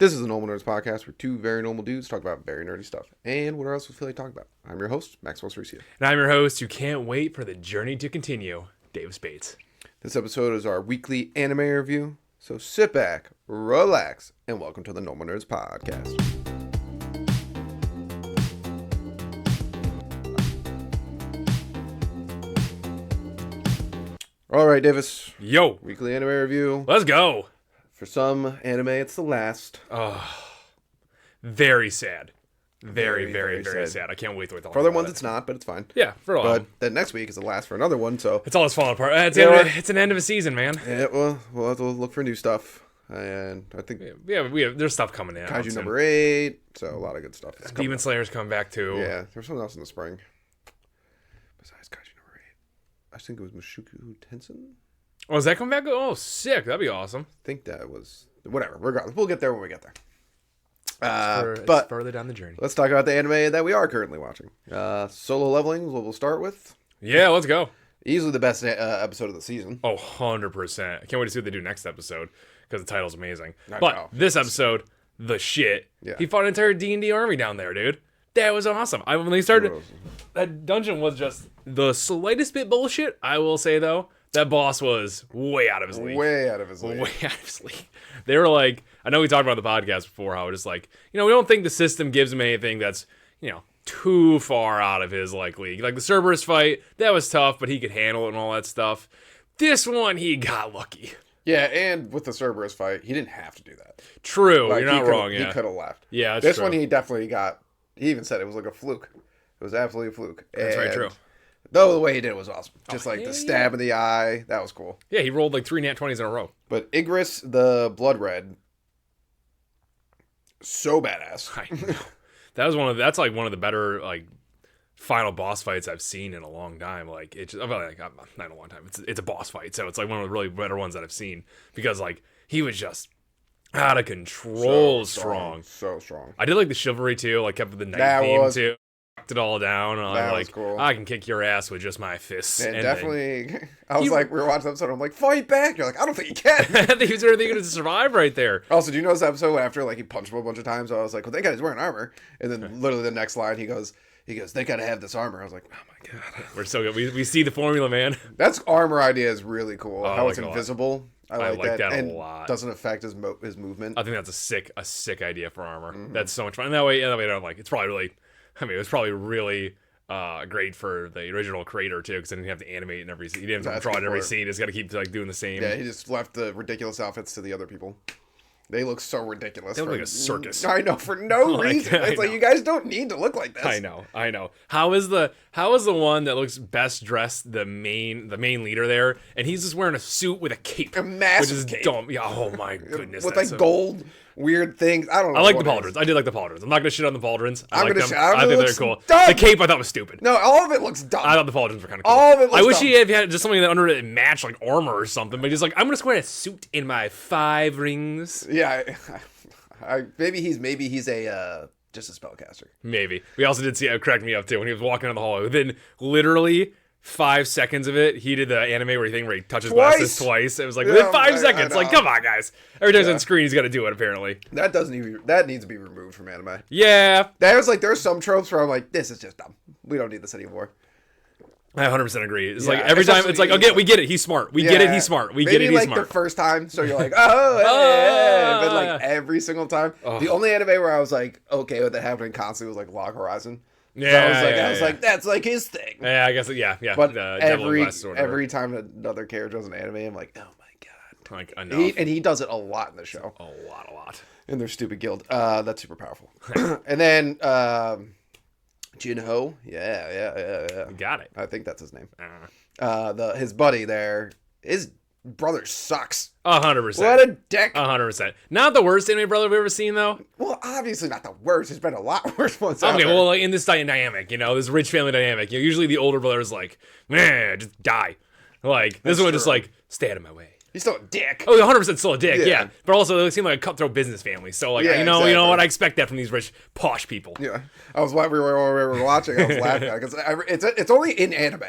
This is the Normal Nerds Podcast where two very normal dudes talk about very nerdy stuff and what else we feel like talking about. I'm your host, Maxwell Cercio. And I'm your host who can't wait for the journey to continue, Dave Spates. This episode is our weekly anime review, so sit back, relax, and welcome to the Normal Nerds Podcast. All right, Davis. Yo, Weekly anime review. let's go. For some anime, it's the last. Very sad. Very sad. sad. I can't wait to wait For other ones, it's not, but it's fine. Yeah, for a while. But then next week is the last for another one, so It's always falling apart. It's an end of a season, man. yeah, we'll have to look for new stuff. And I think There's stuff coming in. Kaiju number 8, so a lot of good stuff. Demon Slayer's coming back too. Yeah, there's something else in the spring. Besides Kaiju number 8. I think it was Mushoku Tensei. Oh, is that coming back? Oh, sick. That'd be awesome. I think that was... Whatever, regardless. We'll get there when we get there. It's further down the journey. Let's talk about the anime that we are currently watching. Solo Leveling is what we'll start with. Yeah, let's go. Easily the best episode of the season. Oh, 100%. I can't wait to see what they do next episode because the title's amazing. I But know. this episode, the shit. Yeah. He fought an entire D&D army down there, dude. That was awesome. When they started, that dungeon was just the slightest bit bullshit. I will say, though, that boss was way out of his league. Way out of his league. Way out of his league. They were like, I know we talked about the podcast before, how it's like, we don't think the system gives him anything that's, too far out of his league. Like the Cerberus fight, that was tough, but he could handle it and all that stuff. This one, he got lucky. Yeah, and with the Cerberus fight, he didn't have to do that. True, you're not wrong. He could have left. Yeah, that's this true. one he definitely got. He even said it was like a fluke. It was absolutely a fluke. That's very true. Though the way he did it was awesome. Just yeah, the stab in the eye, that was cool. Yeah, he rolled like 3 nat 20s in a row. But Igris the Blood Red, so badass. I know. That's one of the better final boss fights I've seen in a long time. Not a long time. It's a boss fight, so it's like one of the really better ones that I've seen because he was just out of control strong. So strong. I did like the chivalry too, kept with the knight That theme was- too. Knocked it all down. That was cool. I can kick your ass with just my fists. And then- definitely, I was we were watching the episode, I'm like, fight back! You're like, I don't think you can! I think he was really going to survive right there. Also, do you notice the episode after he punched him a bunch of times? I was like, well, thank God he's wearing armor. And then literally the next line, he goes, they gotta have this armor. I was like, oh my God. We're so good. We see the formula, man. That's armor idea is really cool. I How like it's it a lot. invisible. I like that a and lot. Doesn't affect his movement. I think that's a sick idea for armor. That's so much fun. And that way I don't it's probably really, it was probably really great for the original creator too, because then you have to animate in every scene. You didn't have to draw in every scene. He's got to keep doing the same. Yeah, he just left the ridiculous outfits to the other people. They look so ridiculous. They look like a circus. I know, for no reason. It's like, you guys don't need to look like this. I know. How is the one that looks best dressed, the main leader there, and he's just wearing a suit with a cape, A massive which is cape. dumb. Yeah. Oh my goodness. With that's gold weird things. I don't know. I like the what it is. pauldrons. I did like the pauldrons. I'm not gonna shit on the pauldrons. I like them. I I think they're looks cool. dumb. The cape I thought was stupid. No, all of it looks dumb. I thought the pauldrons were kind of cool. All of it looks I wish dumb. he had just something that under it matched armor or something. But he's like, I'm gonna wear a suit in my 5 rings. Yeah, maybe he's a just a spellcaster. Maybe. We also did see it cracked me up too when he was walking down the hallway. Within literally 5 seconds of it, he did the anime where he touches glasses twice. It was within 5 seconds. Come on, guys. Every time he's on screen, he's got to do it. Apparently, That needs to be removed from anime. yeah. There's some tropes where I'm like, this is just dumb. We don't need this anymore. I 100% agree. It's Yeah, every time it's especially- we get it. He's smart. We get it. He's smart. We get it. He's Maybe smart. the first time, so you're like, oh, but every single time. The only anime where I was okay with it happening constantly was Log Horizon. Yeah, I was like, that's his thing. Yeah, I guess. Yeah. But Devil in Glass or whatever. every time another character does an anime, I'm like, oh my God. Enough. And he does it a lot in the show. A lot. In their stupid guild. That's super powerful. And then Jinho. Yeah. Got it. I think that's his name. His buddy there, his brother sucks. 100%. What a dick. 100%. Not the worst anime brother we've ever seen, though. Well, obviously not the worst. There's been a lot worse ones out Okay, there. well, in this dynamic, this rich family dynamic, usually the older brother is man, just die. This one just true. stay out of my way. He's still a dick. Oh, 100% still a dick, Yeah. yeah. But also, they seem like a cutthroat business family. So, Yeah, you know exactly. what? I expect that from these rich, posh people. Yeah. We were watching. I was laughing at it because it's only in anime.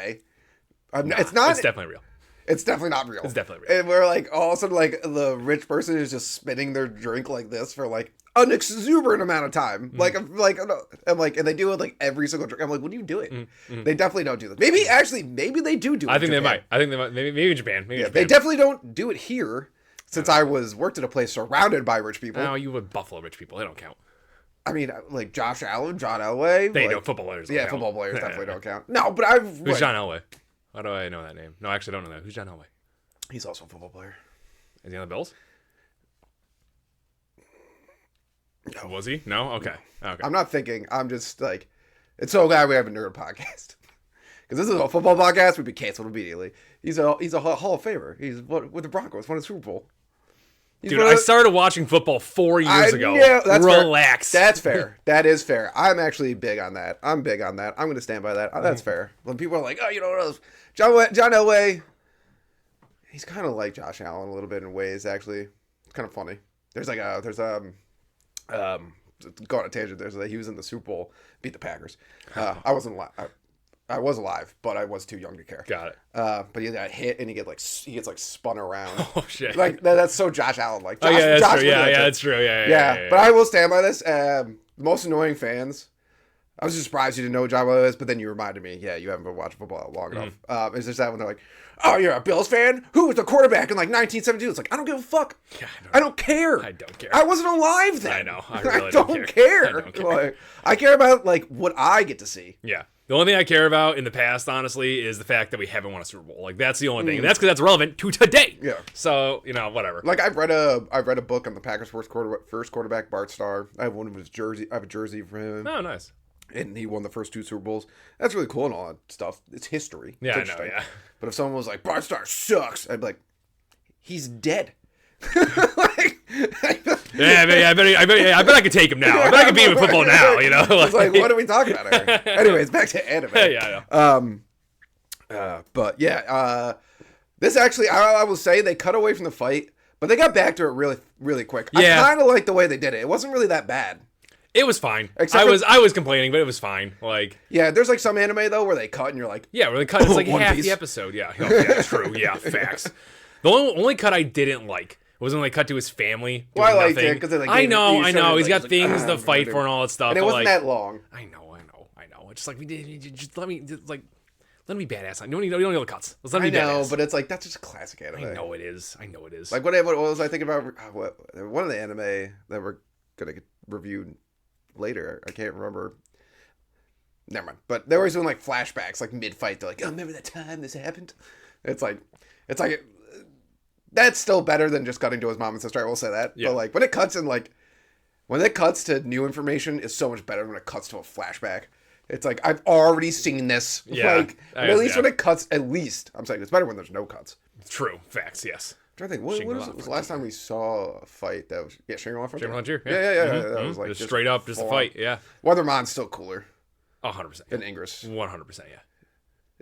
It's not. It's definitely real. It's definitely not real. It's definitely real. And we're like, all of a sudden, like, the rich person is just spinning their drink like this for, like, an exuberant amount of time. And they do it, like, every single drink. I'm like, what are you doing? They definitely don't do this. Maybe they do it I think in they Japan. might. Maybe in Japan. Maybe in Japan. They definitely don't do it here, since I worked at a place surrounded by rich people. No, you would Buffalo rich people. They don't count. I mean, like, Josh Allen, John Elway. They like, know football players don't count. Football players definitely don't count. No, but I've... Who's John Elway? How do I know that name? No, I actually don't know that. Who's John Elway? He's also a football player. Is he on the Bills? No. Was he? No? Okay. I'm not thinking. I'm just like, it's so glad we have a nerd podcast. Because this is a football podcast, we'd be canceled immediately. He's a Hall of Famer. He's with the Broncos, won a Super Bowl. Dude, I started watching football 4 years ago. Yeah, that's Relax. Fair. That's fair. That is fair. I'm actually big on that. I'm going to stand by that. That's fair. When people are like, oh, you know, John Elway, he's kind of like Josh Allen a little bit in ways, actually. It's kind of funny. Go on a tangent. He was in the Super Bowl, beat the Packers. I wasn't alive. I was alive, but I was too young to care. Got it. But he got hit and he gets like spun around. Oh shit! Like that's so Josh Allen. Like, Josh, that's Josh true. That's true. Yeah. But I will stand by this. The most annoying fans. I was just surprised you didn't know who John Elway is, but then you reminded me. Yeah, you haven't been watching football long enough. It's just that when they're like, "Oh, you're a Bills fan? Who was the quarterback in like 1972?" It's like, I don't give a fuck. Yeah, I don't care. I don't care. I wasn't alive then. I know. I really don't care. I don't care. Like, I care about like what I get to see. Yeah. The only thing I care about in the past, honestly, is the fact that we haven't won a Super Bowl. Like, that's the only thing. And that's because that's relevant to today. Yeah. So, whatever. Like, I've read a book on the Packers' first quarterback, Bart Starr. I have one of his jersey. I have a jersey for him. Oh, nice. And he won the first 2 Super Bowls. That's really cool and all that stuff. It's history. Yeah, it's I know, yeah. But if someone was like, Bart Starr sucks, I'd be like, he's dead. Like, I bet I could take him now. I bet I could beat him in football now, It's like, what are we talking about here? Anyways, back to anime. Yeah, I know. But yeah, this actually, I will say they cut away from the fight, but they got back to it really, really quick. Yeah. I kind of like the way they did it. It wasn't really that bad. It was fine. I was complaining, but it was fine. Like, yeah, there's like some anime though where they cut and you're like, yeah, where they cut. It's like One half Piece. the episode. Yeah, yeah, true. Yeah, facts. The only cut I didn't like was when they cut to his family. Doing I liked nothing. it because like, I know. He's got like, things to fight for and all that stuff. And it wasn't that long. I know. It's just like we did. Just let me be badass. You don't need all the cuts. Let's let me be badass. But it's like that's just classic anime. I know it is. Like what was I thinking about? One of the anime that we're gonna get reviewed later. I can't remember. Never mind. But they were always doing like flashbacks, like mid fight. They're like, "Oh, remember that time this happened?" It's like that's still better than just cutting to his mom and sister. I will say that. Yeah. But like when it cuts to new information, is so much better than when it cuts to a flashback. It's like I've already seen this. Yeah. Like at least when it cuts, I'm saying it's better when there's no cuts. True. Facts. Yes. I'm trying to think. What was the last time we saw a fight that was Shangri-La Frontier? Shangri-La Frontier. Yeah. That was like just straight up, just a fight. Yeah. Weatherman's still cooler. 100%. Than Ingress. 100%. Yeah.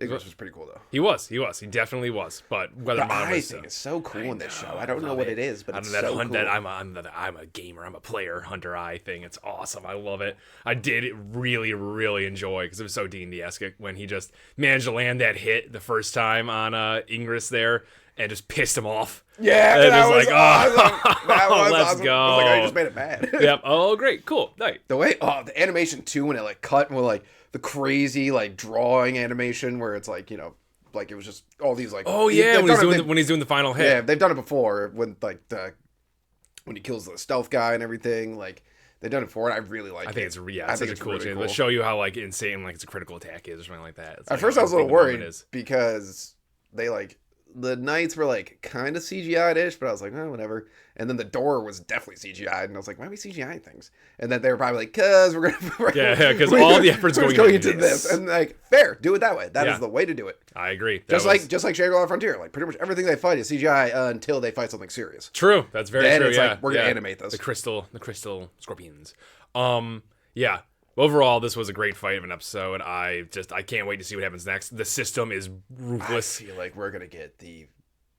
Ingress was pretty cool though. He was. He definitely was. But Weatherman was. The eye thing is so cool in this show. I don't know what it is, but it's so cool. I'm a gamer. I'm a player. Hunter eye thing. It's awesome. I love it. I did really, really enjoy because it was so D&D-esque when he just managed to land that hit the first time on Ingress there and just pissed him off. Yeah, and it was like, awesome. That was let's awesome. go. I was like, I just made it mad. Yep. Oh, great. Cool. Nice. The way, the animation too, when it like cut with like the crazy like drawing animation where it's like, like it was just all these like. Oh yeah, when he's doing the final hit. Yeah, they've done it before when like when he kills the stealth guy and everything. Like they've done it before, and I really like it. I think it's such a cool change. Cool. Show you how like insane like it's a critical attack is or something like that. At first, I was a little worried because they like. The knights were like kind of CGI'd-ish, but I was like, oh, whatever. And then the door was definitely CGI'd, and I was like, why are we CGI things? And then they were probably like, because we're gonna because all the effort's going into this. And like, fair, do it that way. That is the way to do it. I agree. Just like Shangri-La Frontier, like pretty much everything they fight is CGI until they fight something serious. True, that's very true. It's like we're gonna animate this. The crystal scorpions. Yeah. Overall, this was a great fight of an episode. I can't wait to see what happens next. The system is ruthless. I feel like we're gonna get the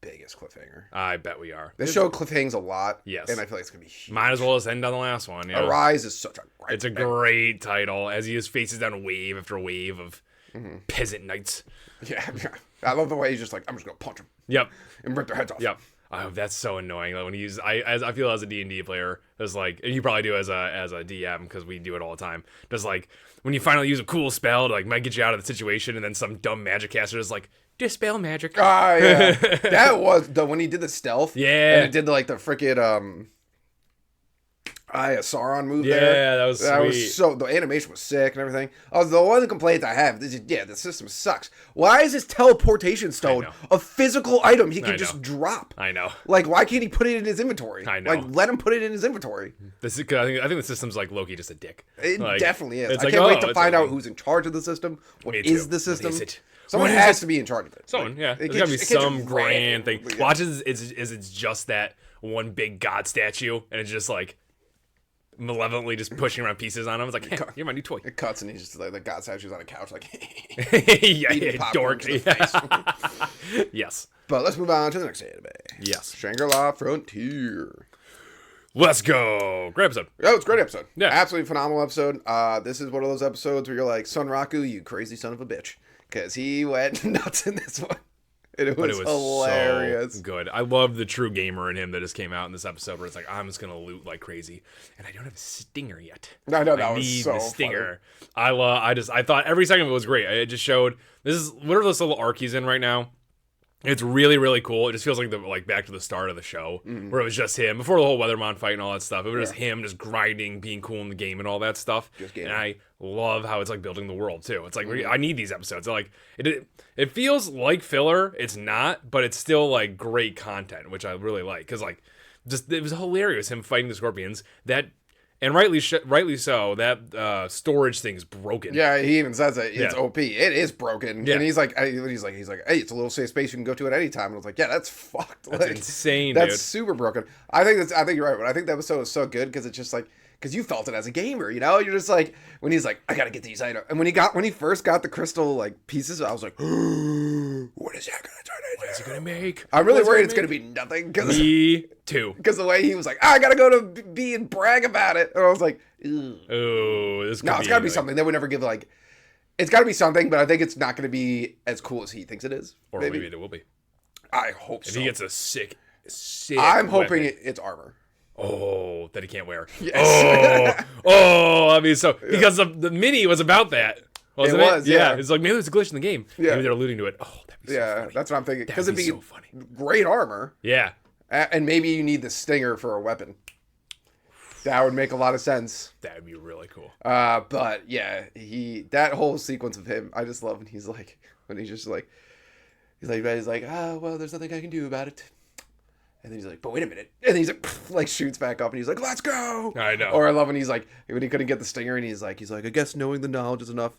biggest cliffhanger. I bet we are. This show cliffhangs a lot. Yes. And I feel like it's gonna be huge. Might as well just end on the last one. Yeah. Arise is such a great It's a great title as he just faces down wave after wave of peasant knights. Yeah. I love the way he's just like, I'm just gonna punch him. Yep. And rip their heads off. Yep. Oh, that's so annoying. Like when you use, I feel as a D&D player, it's like, and you probably do as a DM because we do it all the time. Just like when you finally use a cool spell to like might get you out of the situation, and then some dumb magic caster is like, dispel magic. Ah, yeah. That was when he did the stealth. Yeah. And it did like the freaking Sauron move Yeah, there. that was That sweet. was so, the animation was sick and everything. The one complaint I have is, the system sucks. Why is his teleportation stone a physical item he can just drop? I know. Like, why can't he put it in his inventory? I know. Like, let him put it in his inventory. This is, I think the system's like Loki just a dick. It like, definitely is. It's I like, can't wait to it's find okay. out who's in charge of the system. What Me is too. the system? What is it? Someone What is has it? to be in charge of it. Someone, yeah. There's gotta be some grand thing. Watch it's just that one big god statue, and it's just like malevolently just pushing around pieces on him. It's like, hey, you're my new toy. It cuts and he's just like the god statue's on a couch, like yeah, dork. Yes. But let's move on to the next anime. Yes. Shangri-La Frontier. Let's go. Great episode. Oh, it's a great episode. Yeah. Absolutely phenomenal episode. This is one of those episodes where you're like, Sunraku, you crazy son of a bitch. Because he went nuts in this one. And it was hilarious. So good. I love the true gamer in him that just came out in this episode where it's like, I'm just going to loot like crazy. And I don't have a stinger yet. I know, that I was need so the stinger. I thought every second of it was great. It just showed, this is, whatever this little arc he's in right now, it's really, really cool. It just feels like back to the start of the show, where it was just him before the whole Weathermon fight and all that stuff. It was just him just grinding, being cool in the game and all that stuff. And I love how it's like building the world too. It's like I need these episodes. Like it feels like filler. It's not, but it's still like great content, which I really like because like just it was hilarious him fighting the scorpions. And rightly so, that storage thing's broken. Yeah, he even says it. It's OP. It is broken. Yeah. And he's like, hey, it's a little safe space you can go to at any time. And I was like, yeah, that's fucked. That's like, insane, That's dude. super broken. I think you're right, but I think the episode was so good because it's just like, because you felt it as a gamer, you know? You're just like, when he's like, I gotta get these items. And when he first got the crystal like pieces, I was like, what is that gonna turn into? What is it gonna make? I'm really worried it's gonna be nothing. Me too. Because the way he was like, I gotta go to B and brag about it. And I was like, oh, this could no, it's gotta be something. They would never give like, it's gotta be something, but I think it's not gonna be as cool as he thinks it is. Or maybe it will be. I hope so. If he gets a sick I'm hoping it's armor. Oh, that he can't wear. Yes. I mean, so because the mini was about that, wasn't it? Was, yeah. It's like maybe there's a glitch in the game. Yeah. Maybe they're alluding to it. Oh, that'd be so funny. That's what I'm thinking. Because That'd it'd be be so funny. Great armor. Yeah. And maybe you need the stinger for a weapon. That would make a lot of sense. That would be really cool. But yeah, that whole sequence of him, I just love when he's like, he's like, well, there's nothing I can do about it. And then he's like, but wait a minute. And he's like shoots back up and he's like, let's go. I know. Or I love when he's like, when he couldn't get the stinger and he's like, I guess knowing the knowledge is enough.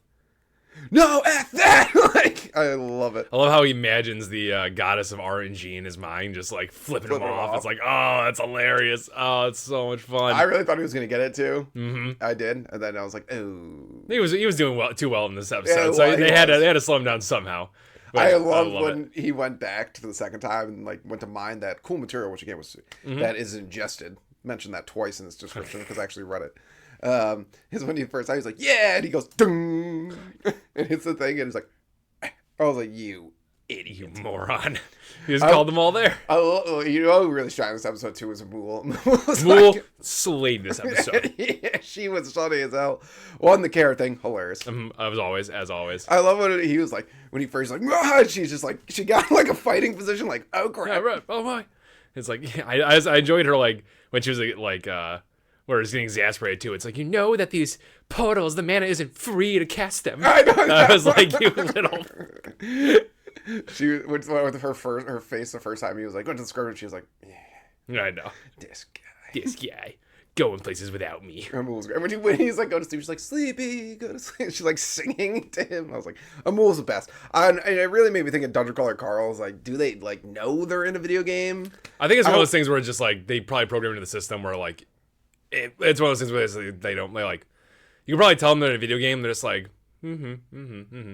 No, F that! Like, I love it. I love how he imagines the goddess of RNG in his mind, just like flipping him off. It's like, oh, that's hilarious. Oh, it's so much fun. I really thought he was going to get it too. Mm-hmm. I did. And then I was like, oh. He was doing too well in this episode. Yeah, So they had to slow him down somehow. But I love when he went back to the second time and like went to mine that cool material, which again was that is ingested. Mentioned that twice in this description because I actually read it. Is when he first time he's like, yeah, and he goes, dung, and hits the thing, and he's like, I was like, you idiot, you moron. He just called them all there. You know who really shined this episode too was Mool. Mool slayed this episode. Yeah, she was funny as hell. One, the carrot thing, hilarious. As always. I love when he was like, when he first like, ah, she's just like, she got like a fighting position, like, oh crap. Yeah, right. Oh my. It's like, I enjoyed her like, when she was like where it's getting exasperated too. It's like, you know that these portals, the mana isn't free to cast them. I know. I was like, you little. She went with her face the first time he was like, went to the script and she was like, yeah. I know. This guy. Going places without me. Amul's great. When he's like, go to sleep, she's like, sleepy, go to sleep. She's like singing to him. I was like, Amul's the best. And it really made me think of Dungeon Crawler Carl's like, do they like know they're in a video game? I think it's one of those things where it's just like, they probably programmed into the system where like, it's one of those things where they don't, like, you can probably tell them they're in a video game, they're just like, Yeah,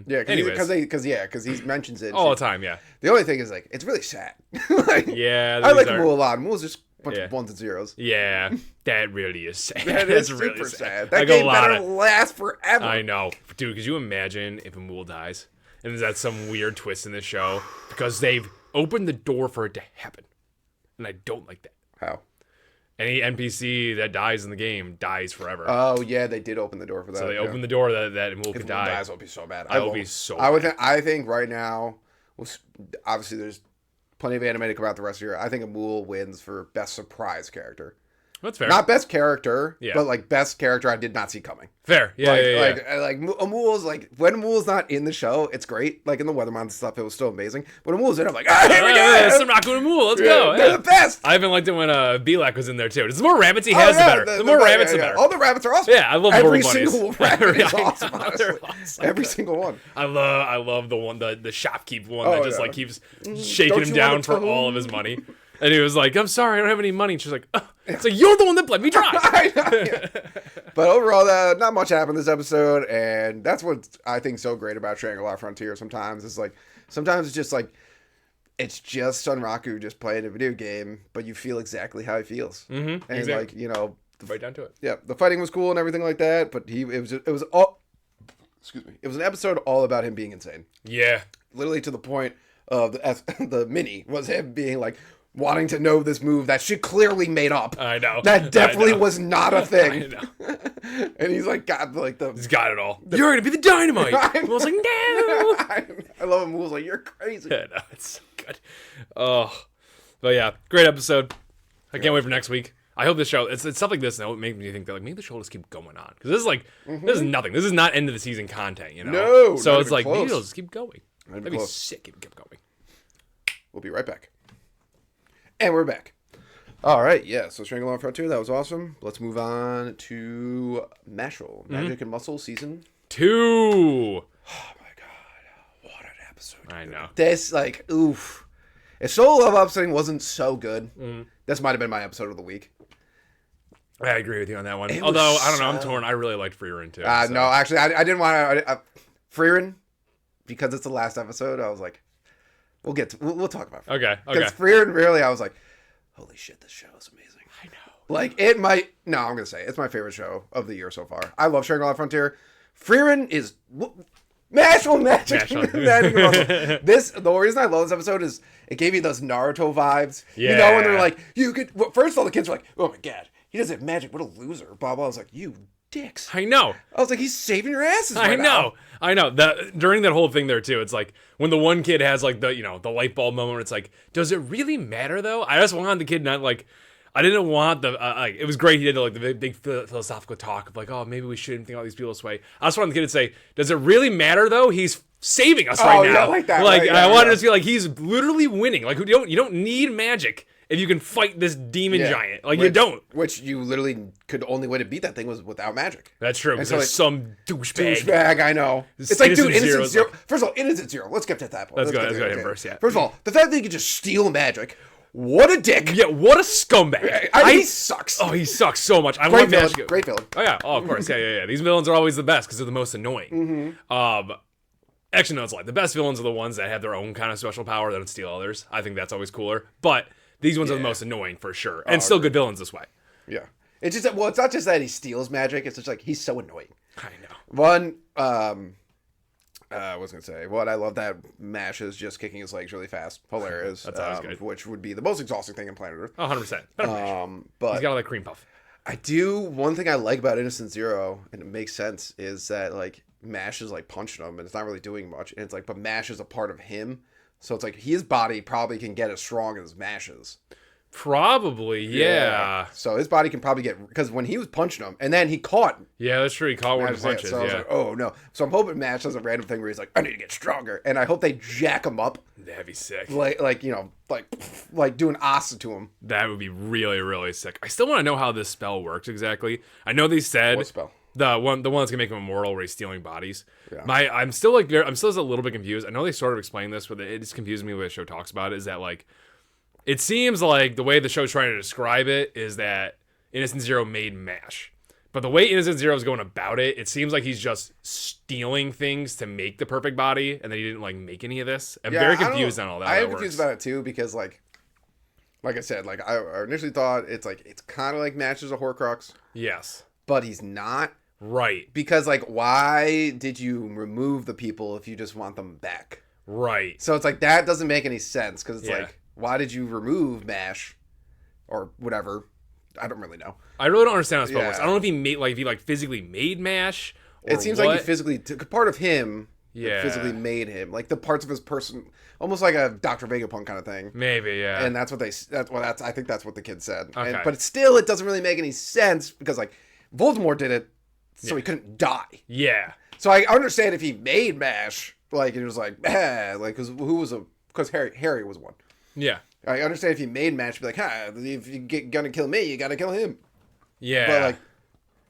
because he mentions it all the time. Yeah. The only thing is like it's really sad. Like, yeah, I like Mool a lot. Mool's just a bunch of ones and zeros. Yeah, that really is sad. That is really super sad. That game better last forever. I know, dude. Could you imagine if a Mool dies? and that's some weird twist in the show because they've opened the door for it to happen, and I don't like that. How? Any NPC that dies in the game dies forever. Oh yeah, they did open the door for that. So they opened the door that Mool could die. Dies, I'll be so mad. I will be so mad. I think right now, obviously there's plenty of anime to come out the rest of the year. I think Mool wins for best surprise character. That's fair. Not best character, but like best character I did not see coming. Fair. Yeah, like Mool's like when Mool's not in the show, it's great. Like in the Weatherman stuff, it was still amazing. When Mool's in, I'm like, here we go. Some Raku and Mool, let's go. They're the best. I even liked it when Belak was in there too. The more rabbits he has, the better. The more rabbits, the better. All the rabbits are awesome. Yeah, I love every single rabbit. Is awesome. Awesome. Every single one. I love the one, the shopkeep one that just like keeps shaking him down for all of his money. And he was like, I'm sorry, I don't have any money. And she's like, oh. It's like, you're the one that let me try. But overall, not much happened this episode. And that's what I think so great about Shangri-La Frontier sometimes. It's like, sometimes it's just like, it's just Sunraku just playing a video game, but you feel exactly how he feels. Mm-hmm, and like, you know. Right down to it. Yeah, the fighting was cool and everything like that. But it was all, excuse me. It was an episode all about him being insane. Yeah. Literally to the point of the mini was him being like, wanting to know this move that she clearly made up. I know. That definitely was not a thing. I know. And he's like, God, like he's got it all. You're gonna be the dynamite. I was like, no. I love him. Mool's like, you're crazy. Yeah, no, it's so good. Oh, but yeah, great episode. I can't wait for next week. I hope this show. It's stuff like this that would make me think that like maybe the show will just keep going on because this is like this is nothing. This is not end of the season content, you know. No. So it's like maybe it'll just keep going. That'd be sick if it kept going. We'll be right back. And we're back. All right, yeah. So Shangri-La Frontier, that was awesome. Let's move on to Mashle, Magic and Muscle Season 2. Oh my God, what an episode! I know. This like, oof. If Solo Love Upsetting wasn't so good, this might have been my episode of the week. I agree with you on that one. Although I don't know, I'm torn. I really liked Frieren too. So. No, actually, I didn't want to. Frieren, because it's the last episode. I was like. We'll talk about it. Okay. Because Frieren, really, I was like, holy shit, this show is amazing. I know. Like, I'm going to say, it's my favorite show of the year so far. I love Shangri-La Frontier. Frieren is Mashle Magic. The reason I love this episode is it gave me those Naruto vibes. Yeah. You know, when they're like, first of all, the kids were like, oh my God, he doesn't have magic. What a loser. Blah, blah. I was like, you dicks. I know. I was like, he's saving your asses right now. I know. During that whole thing there too, it's like when the one kid has like the light bulb moment, it's like, does it really matter though? I just wanted the kid not like, I didn't want the it was great he did like the big philosophical talk of like, oh, maybe we shouldn't think about these people this way. I just wanted the kid to say, does it really matter though? He's saving us right now. Yeah, like that. Like I wanted to feel like he's literally winning. Like you don't need magic if you can fight this demon giant. Like you don't. Which you literally could only way to beat that thing was without magic. That's true. Because there's some douchebag. Douchebag, I know. It's like, dude, Innocent Zero. First of all, Innocent Zero. Let's get to that point. Let's go him first, yeah. First of all, the fact that he could just steal magic. What a dick. Yeah, what a scumbag. He sucks. Oh, he sucks so much. Great villain. Great villain. Oh, yeah. Oh, of course. Yeah. These villains are always the best because they're the most annoying. Actually, no, it's like the best villains are the ones that have their own kind of special power that don't steal others. I think that's always cooler. But these ones are the most annoying for sure. And still good villains this way. Yeah. It's just it's not just that he steals magic. It's just like he's so annoying. I know. One, I was going to say, I love that Mash is just kicking his legs really fast. Hilarious. That's always good. Which would be the most exhausting thing on planet Earth. 100%. But he's got all that cream puff. One thing I like about Innocent Zero, and it makes sense, is that like Mash is like punching him and it's not really doing much. And it's like, but Mash is a part of him. So it's like his body probably can get as strong as Mash's. Probably, yeah. So his body can probably get, because when he was punching him, and then he caught. Yeah, that's true. He caught one of the punches. So I was like, oh no. So I'm hoping Mash does a random thing where he's like, I need to get stronger, and I hope they jack him up. That'd be sick. Like doing Asa to him. That would be really, really sick. I still want to know how this spell works exactly. I know they said what spell? The one that's gonna make him immortal, where he's stealing bodies. Yeah. I'm still a little bit confused. I know they sort of explain this, but it just confuses me when the show talks about it. Is that like, it seems like the way the show's trying to describe it is that Innocent Zero made Mash, but the way Innocent Zero is going about it, it seems like he's just stealing things to make the perfect body, and then he didn't like make any of this. I'm very confused on all that. I am confused about it too because like I said, like I initially thought it's kind of like Mash is a Horcrux. Yes. But he's not, Right. Because, like, why did you remove the people if you just want them back? Right. So it's like, that doesn't make any sense. Because it's Yeah. like, why did you remove MASH? Or whatever. I don't really know. I really don't understand how this spell works. Yeah. I don't know if he physically made MASH. Or It seems what. like he physically part of him. Yeah. Physically made him, like the parts of his person, almost like a Dr. Vegapunk kind of thing. Maybe, yeah. And that's what I think that's what the kid said. Okay. But it doesn't really make any sense because like Voldemort did it, so he couldn't die. Yeah. So I understand if he made MASH, like it was like, like because Harry was one. Yeah. I understand if he made MASH, be like, if you're gonna kill me, you gotta kill him. Yeah. But like,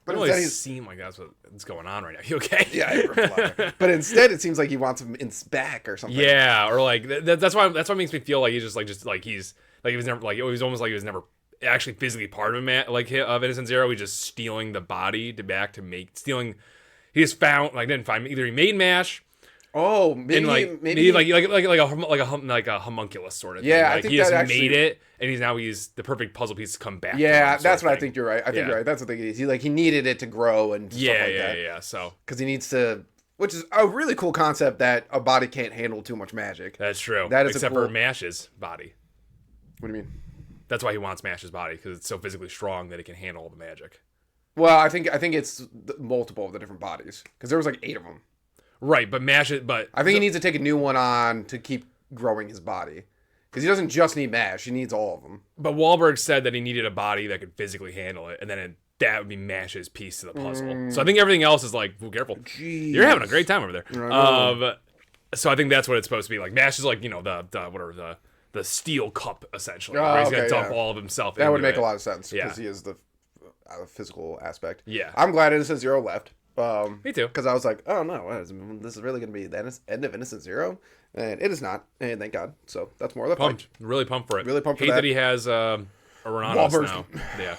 It doesn't really seem like that's what's going on right now. You okay? Yeah, but instead it seems like he wants him back or something. Yeah, or like that's why it makes me feel like he's he was never like it was almost like he was never actually physically part of of Innocent Zero. He's just stealing the body to make stealing. He just found didn't find either he made MASH. Oh, maybe like a homunculus sort of thing. Yeah, like, I think he just actually made it, and he's the perfect puzzle piece to come back. Yeah, from, that's what I think. You're right. I think you're right. That's what it is. He needed it to grow and stuff like that. Yeah. So because he needs to, which is a really cool concept that a body can't handle too much magic. That's true. That is except for Mash's body. What do you mean? That's why he wants Mash's body because it's so physically strong that it can handle all the magic. Well, I think it's multiple of the different bodies because there was like 8 of them. Right, but I think he needs to take a new one on to keep growing his body. Because he doesn't just need MASH, he needs all of them. But Wahlberg said that he needed a body that could physically handle it, and then that would be MASH's piece to the puzzle. So I think everything else is like, ooh, careful. Jeez. You're having a great time over there. So I think that's what it's supposed to be like. MASH is like, the steel cup, essentially. Where he's going to dump all of himself into it. That would make a lot of sense, because Yeah. he is the physical aspect. Yeah. I'm glad Innocent Zero left. Me too. Because I was like, oh no, this is really going to be the end of Innocent Zero, and it is not, and thank God. So that's more of the Pumped, really pumped for it. Really pumped for Hate that. that he has a Renatus now. Yeah,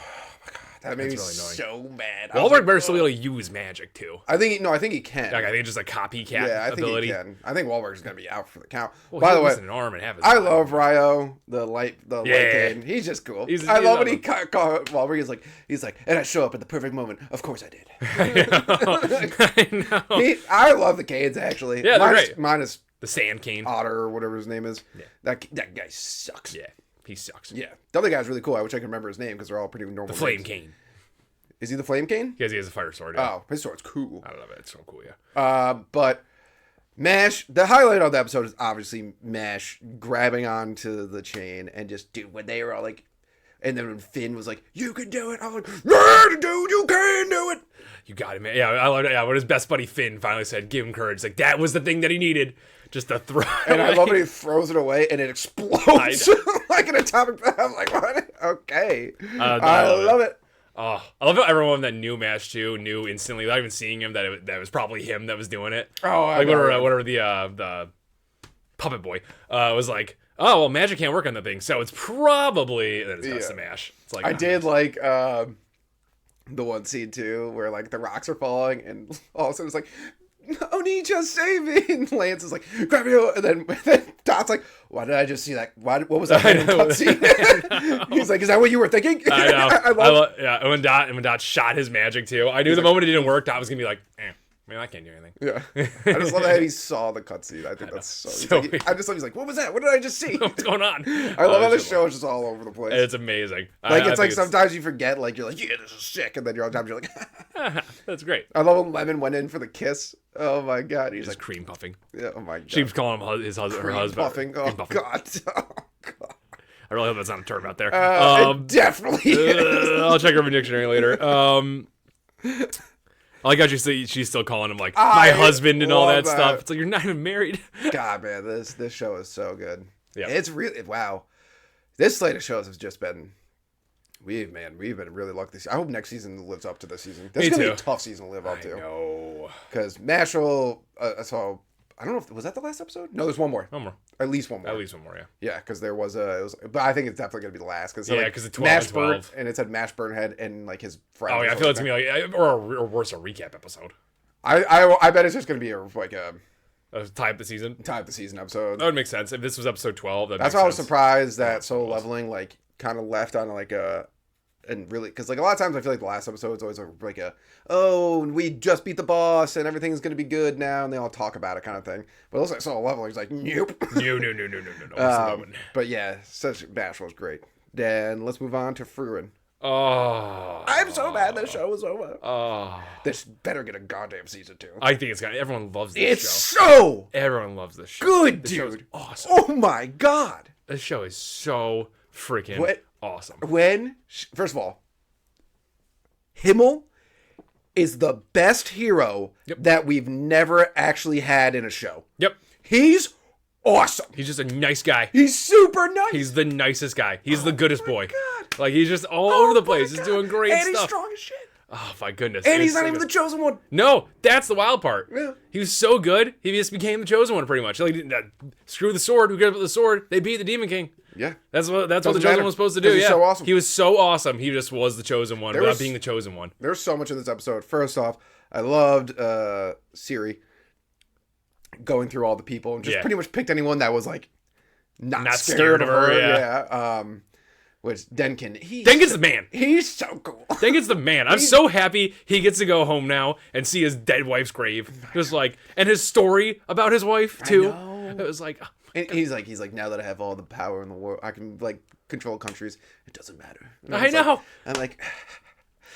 that made me really annoying. so mad. Wahlberg better still be able to use magic too. I think he can. Like, I think it's just a copycat Yeah, I think ability. he can. I think Wahlberg's going to be out for the count. Well, By the way, an arm and have his I love Ryo, the light Yeah. cane. He's just cool. He's I love when he awesome. called Wahlberg. He's like, and I show up at the perfect moment. Of course I did. I know. I love the canes actually. Yeah, they're great. Minus The sand cane. Otter or whatever his name is. Yeah. That guy sucks. Yeah, he sucks. Yeah. The other guy's really cool. I wish I could remember his name because they're all pretty normal. The flame names. cane. Is he the flame cane? He has a fire sword. Yeah. Oh, his sword's cool. I love it. It's so cool. Yeah. But MASH, the highlight of the episode is obviously MASH grabbing onto the chain and just, dude, when they were all like, and then when Finn was like, you can do it. I was like, yeah, dude, you can do it. You got it, man. Yeah, I love it. Yeah, when his best buddy Finn finally said, give him courage. Like, that was the thing that he needed. Just to throw And away. I love when he throws it away and it explodes like an atomic bomb. I'm like, what? Okay. I love it. Oh, I love how everyone that knew MASH too knew instantly, without even seeing him, that it was probably him that was doing it. Oh, I like know. whatever the puppet boy was like. Oh well, magic can't work on the thing, so it's probably and then it's the MASH. It's like I did like the one scene too where like the rocks are falling and all of a sudden it's like, Oni-chan, save me! And Lance is like, grab me, and then Dot's like, why did I just see that? What was that in cutscene? He's like, is that what you were thinking? I know. I love yeah, and when Dot shot his magic too, I knew the moment it didn't work, Dot was gonna be like, man, I can't do anything. Yeah, I just love that he saw the cutscene. I think that's so. I just love. He's like, what was that? What did I just see? What's going on? I love how the show is just all over the place. It's amazing. Like it's like sometimes you forget. Like you're like, yeah, this is sick, and then you're other times you're like, that's great. I love when Lemon went in for the kiss. Oh my god, he's Just like cream puffing. Yeah, oh my god. She keeps calling him her husband. Puffing. Oh cream puffing. god. Oh god. I really hope that's not a term out there. It definitely is. I'll check Urban Dictionary later. I like how she's still calling him like my husband and all that stuff. It's like, you're not even married. God, man, this show is so good. Yeah, it's really wow. This slate of shows has just been. We've been really lucky. I hope next season lives up to this season. This is gonna be a tough season to live up to. No, because Mashle. So I don't know if was that the last episode. No, there's one more. One more. At least one more. At least one more. Yeah. Yeah, because there was a. It was, but I think it's definitely gonna be the last. Cause because the 12 and 12, and it said Mash Burnhead and like his friend. Oh yeah, I feel it's gonna be like or worse, a recap episode. I bet it's just gonna be a tie up the season. Tie up the season episode. That would make sense if this was episode 12. That's why I was surprised that Solo Leveling like kind of left on like a and really, because like a lot of times I feel like the last episode is always like oh, we just beat the boss and everything's gonna be good now, and they all talk about it kind of thing. But also I saw a level, he's like, nope. No. But yeah, such Bash was great. Then let's move on to Frieren. Oh, I'm so mad this show is over. Oh, This better get a goddamn season 2. I think it's got. Everyone loves this It's show. so Everyone loves this show. good, This show is dude. awesome. Oh my god. This show is so freaking awesome. First of all, Himmel is the best hero that we've never actually had in a show. Yep. He's awesome. He's just a nice guy. He's super nice. He's the nicest guy. He's the goodest boy. God. Like, he's just all over the place. He's doing great and stuff. he's strong as shit. Oh, my goodness. And he's so not even good. the chosen one. No, that's the wild part. Yeah. He was so good, he just became the chosen one, pretty much. Like, screw the sword. Who cares about the sword? They beat the Demon King. Yeah. That's what the Doesn't chosen matter, one was supposed to do. he's Yeah. so awesome. He was so awesome. He just was the chosen one without being the chosen one. There's so much in this episode. First off, I loved Siri going through all the people and just pretty much picked anyone that was like not scared of her. Yeah. Which Denkin, Denkin's the man. He's so cool. Denkin's the man. I'm so happy he gets to go home now and see his dead wife's grave. Just like, and his story about his wife too. It was like, and he's like, now that I have all the power in the world, I can like control countries. It doesn't matter. And I know. I'm like,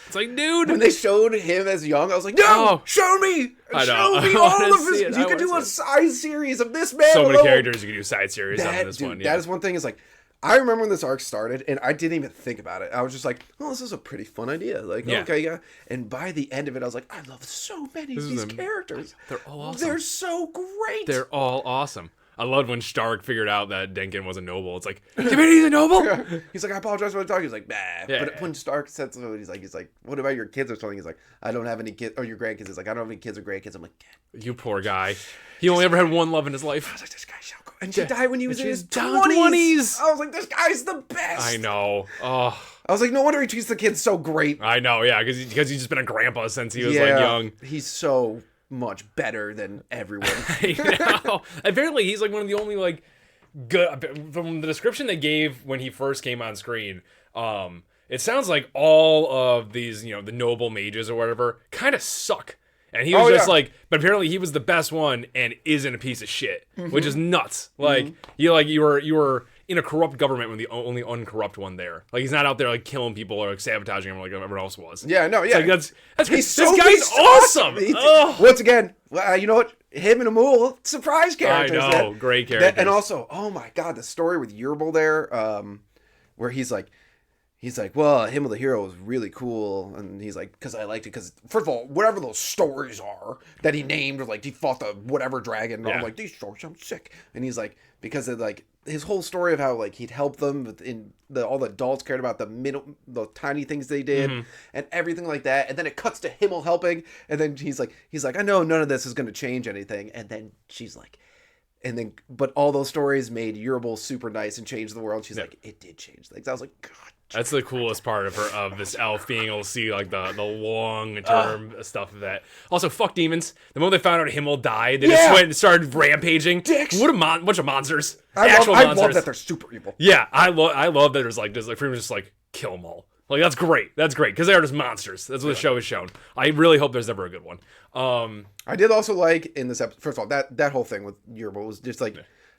it's like, dude. when they showed him as young, I was like, no, show me, I know. show me I all wanna of his. see it. You could do a side series of this man. So many alone. characters you could do side series on this one. Yeah. That is one thing. Is like, I remember when this arc started, and I didn't even think about it. I was just like, "Oh, this is a pretty fun idea." Like, okay, yeah. And by the end of it, I was like, "I love so many of these characters. They're all awesome. They're so great. They're all awesome." I loved when Stark figured out that Denkin was a noble. It's like, you mean he's a noble? He's like, "I apologize for the talk." He's like, "Bah." Yeah. But when Stark said something, he's like, "What about your kids or something?" He's like, "I don't have any kids or your grandkids." He's like, "I don't have any kids or grandkids." I'm like, you poor guy. He only ever had one love in his life. I was like, "This guy shall go." And she died when he was in his 20s. I was like, "This guy's the best." I know. Oh, I was like, "No wonder he treats the kids so great." I know. Yeah, because he's just been a grandpa since he was like young. He's so much better than everyone. I know. Apparently, he's like one of the only like good. From the description they gave when he first came on screen, it sounds like all of these, the noble mages or whatever, kind of suck. And he was just like, but apparently he was the best one and isn't a piece of shit, which is nuts. Like you were in a corrupt government when the only uncorrupt one there. Like he's not out there like killing people or like sabotaging them like everyone else was. Yeah, no, yeah. It's like, this so guy's awesome. Once again, you know what? Him and Amul, surprise characters. I know, great characters. And also, oh my god, the story with Yerbal there, where he's like, well, him with the hero was really cool, and he's like, because I liked it, because first of all, whatever those stories are that he named, or like he fought the whatever dragon, and I'm like, these stories sound sick, and he's like, because of like his whole story of how like he'd help them all the adults cared about the tiny things they did and everything like that, and then it cuts to Himmel helping, and then he's like, I know none of this is going to change anything, and then she's like. And then, but all those stories made Yerbal super nice and changed the world. She's like, it did change things. I was like, God. That's the coolest part of this elf being able to see like the long term stuff of that. Also, fuck demons. The moment they found out Himmel died, they just went and started rampaging. Dicks. What a bunch of monsters. I love that they're super evil. Yeah, I love that there's like pretty much just like kill them all. Like that's great. That's great because they are just monsters. That's what the show has shown. I really hope there's never a good one. I did also like in this episode. First of all, that whole thing with Yerbal was just like,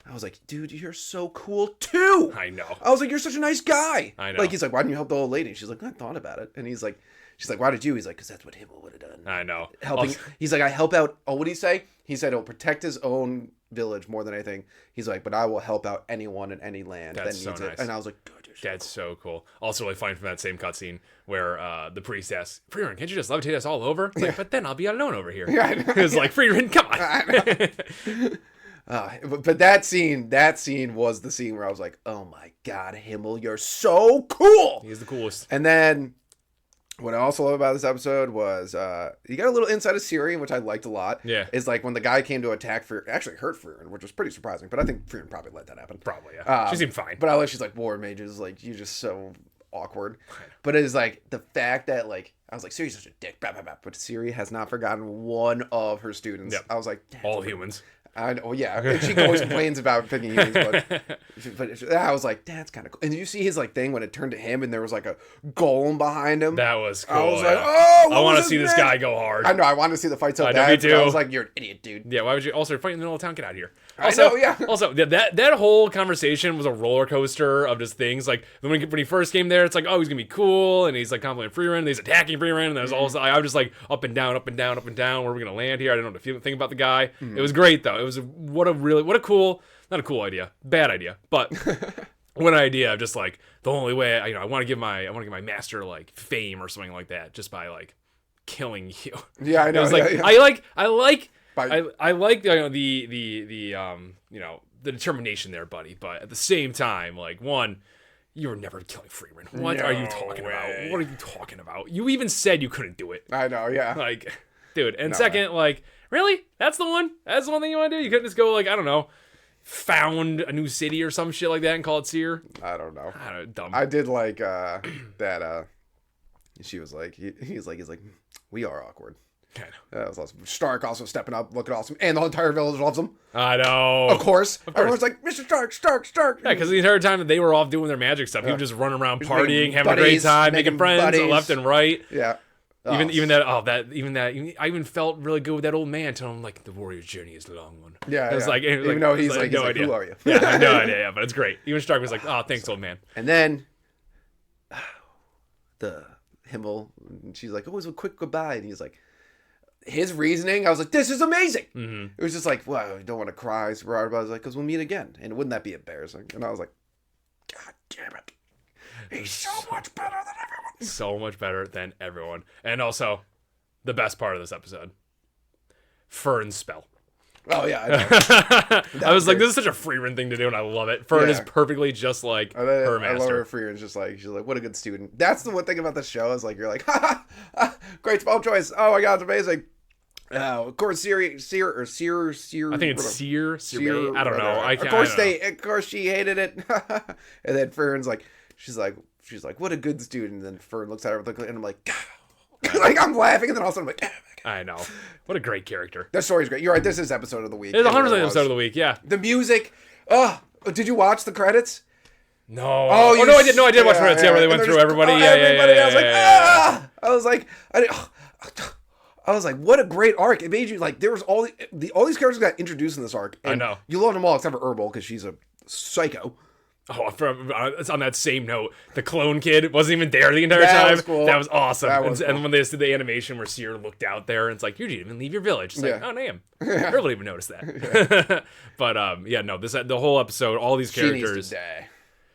I was like, dude, you're so cool too. I know. I was like, you're such a nice guy. I know. Like he's like, why didn't you help the old lady? She's like, I thought about it. And he's like, she's like, why did you? He's like, because that's what Himmel would have done. I know. Helping. He's like, I help out. Oh, what did he say? He said he'll protect his own village more than anything. He's like, but I will help out anyone in any land that needs it. And I was like, good. That's so cool. Also, really funny from that same cutscene where the priest asks, Frieren, can't you just levitate us all over? It's like, but then I'll be alone over here. Yeah, it was like, Frieren, come on. But that scene was the scene where I was like, oh my God, Himmel, you're so cool. He's the coolest. And then what I also love about this episode was you got a little insight of Siri, which I liked a lot. Yeah. Is like when the guy came to attack actually hurt Frieren, which was pretty surprising. But I think Frieren probably let that happen. Probably, yeah. She seemed fine. But I like she's like, war mages, like, you're just so awkward. But it's like the fact that like I was like, Siri's such a dick. But Siri has not forgotten one of her students. Yep. I was like, all humans. I know, yeah. And she always complains about picking humans, but I was like, that's kind of cool. And did you see his like thing when it turned to him and there was like a golem behind him? That was cool. I was like, oh, I want to see this guy go hard. I know, I wanted to see the fight so I bad. know, me too. I was like, you're an idiot, dude. Yeah, why would you? Also, you're fighting in the middle of town. Get out of here. Also, I know, yeah. Also, that whole conversation was a roller coaster of just things. Like when he first came there, it's like, oh, he's gonna be cool, and he's like complimenting Frieren, and he's attacking Frieren, and there's all. I was just like up and down, up and down, up and down. Where are we gonna land here? I didn't know what to think about the guy. It was great though. It was what a cool, not a cool idea, bad idea, but what an idea of just like the only way I want to give my master like fame or something like that just by like killing you. Yeah, I know. It was like yeah. I like the determination there, buddy. But at the same time, like one, you were never killing Frieren. What are you talking about? What are you talking about? You even said you couldn't do it. I know. Yeah. Like, dude. And second, like, really? That's the one? That's the one thing you want to do? You couldn't just go like, I don't know, found a new city or some shit like that and call it Seer? I don't know. Dumb. I did like that. She was like, he's like, we are awkward. That was awesome. Stark also stepping up, looking awesome, and the whole entire village loves him. I know. Of course. Everyone's like, Mr. Stark. Yeah, because the entire time that they were off doing their magic stuff, he would just run around partying, having a great time, making friends left and right. Yeah. Even that. I even felt really good with that old man telling him like the warrior's journey is a long one. Yeah. It was like, even though he's like, no idea. Who are you? Yeah, I have no idea. Yeah, but it's great. Even Stark was like, oh, thanks, old man. And then the Himmel, she's like, oh, it was a quick goodbye, and he's like. His reasoning, I was like, this is amazing. Mm-hmm. It was just like, well, I don't want to cry. So I was like, because we'll meet again. And wouldn't that be embarrassing? And I was like, God damn it. He's so much better than everyone. So much better than everyone. And also, the best part of this episode, Fern's spell. Oh, yeah. I know. I was like, this is such a Frieren thing to do, and I love it. Fern is perfectly just like her master. I love her. Frieren's just like, she's like, what a good student. That's the one thing about the show is like, you're like, great spell choice. Oh my God, it's amazing. Of course, Seer. I think it's Seer. I don't know. Of course, she hated it. And then Fern's like, she's like, what a good student. And then Fern looks at her and I'm like, like I'm laughing, and then also I'm like, I know. What a great character. That story's great. You're right. This is episode of the week. It's 100% episode of the week. Yeah. The music. Oh, did you watch the credits? No. Oh, no, I did. No, I did watch credits. Yeah, where they went through everybody. I was like, what a great arc. It made you like, there was all these characters got introduced in this arc. And I know. You loved them all except for Herbal because she's a psycho. Oh, it's on that same note. The clone kid wasn't even there the entire time. Was cool. That was awesome. Cool. And when they did the animation where Seer looked out there, and it's like, you didn't even leave your village. It's like, oh, damn. Herbal didn't even notice that. But, the whole episode, all these characters. She needs to die.